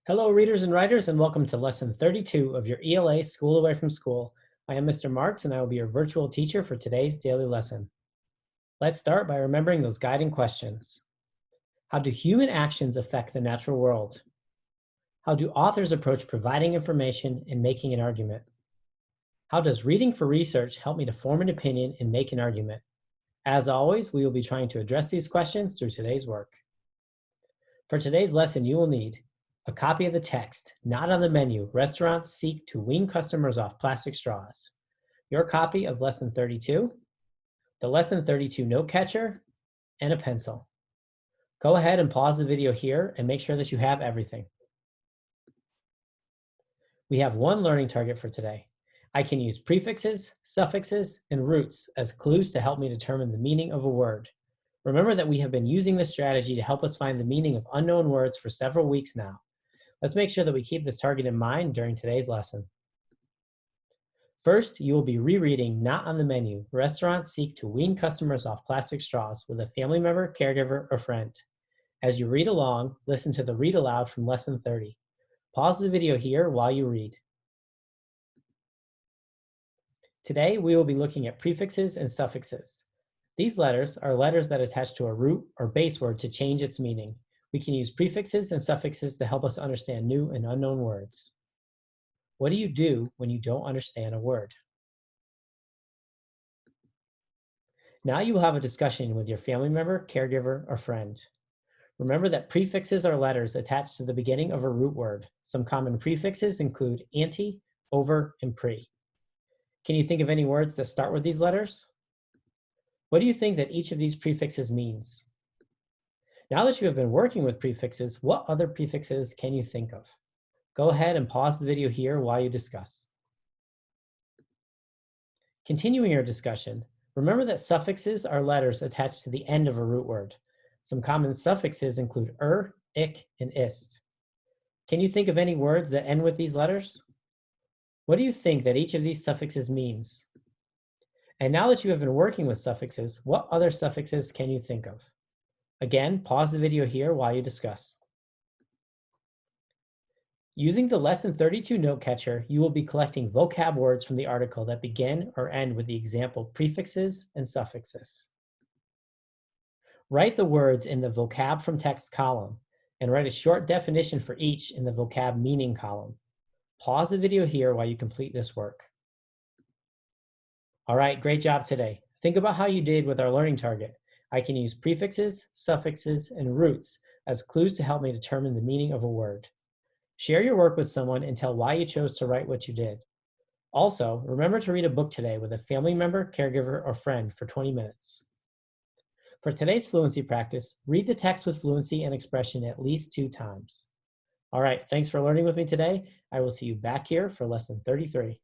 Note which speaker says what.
Speaker 1: Hello, readers and writers, and welcome to Lesson 32 of your ELA School Away from School. I am Mr. Martz, and I will be your virtual teacher for today's daily lesson. Let's start by remembering those guiding questions. How do human actions affect the natural world? How do authors approach providing information and making an argument? How does reading for research help me to form an opinion and make an argument? As always, we will be trying to address these questions through today's work. For today's lesson, you will need a copy of the text, Not on the Menu, Restaurants Seek to Wean Customers Off Plastic Straws, your copy of Lesson 32, the Lesson 32 note catcher, and a pencil. Go ahead and pause the video here and make sure that you have everything. We have one learning target for today. I can use prefixes, suffixes, and roots as clues to help me determine the meaning of a word. Remember that we have been using this strategy to help us find the meaning of unknown words for several weeks now. Let's make sure that we keep this target in mind during today's lesson. First, you will be rereading Not on the Menu, Restaurants Seek to Wean Customers Off Plastic Straws with a family member, caregiver, or friend. As you read along, listen to the read aloud from Lesson 30. Pause the video here while you read. Today, we will be looking at prefixes and suffixes. These letters are letters that attach to a root or base word to change its meaning. We can use prefixes and suffixes to help us understand new and unknown words. What do you do when you don't understand a word? Now you will have a discussion with your family member, caregiver, or friend. Remember that prefixes are letters attached to the beginning of a root word. Some common prefixes include anti, over, and pre. Can you think of any words that start with these letters? What do you think that each of these prefixes means? Now that you have been working with prefixes, what other prefixes can you think of? Go ahead and pause the video here while you discuss. Continuing your discussion, remember that suffixes are letters attached to the end of a root word. Some common suffixes include ik, and ist. Can you think of any words that end with these letters? What do you think that each of these suffixes means? And now that you have been working with suffixes, what other suffixes can you think of? Again, pause the video here while you discuss. Using the Lesson 32 note catcher, you will be collecting vocab words from the article that begin or end with the example prefixes and suffixes. Write the words in the vocab from text column and write a short definition for each in the vocab meaning column. Pause the video here while you complete this work. All right, great job today. Think about how you did with our learning target. I can use prefixes, suffixes, and roots as clues to help me determine the meaning of a word. Share your work with someone and tell why you chose to write what you did. Also, remember to read a book today with a family member, caregiver, or friend for 20 minutes. For today's fluency practice, read the text with fluency and expression at least 2 times. All right, thanks for learning with me today. I will see you back here for Lesson 33.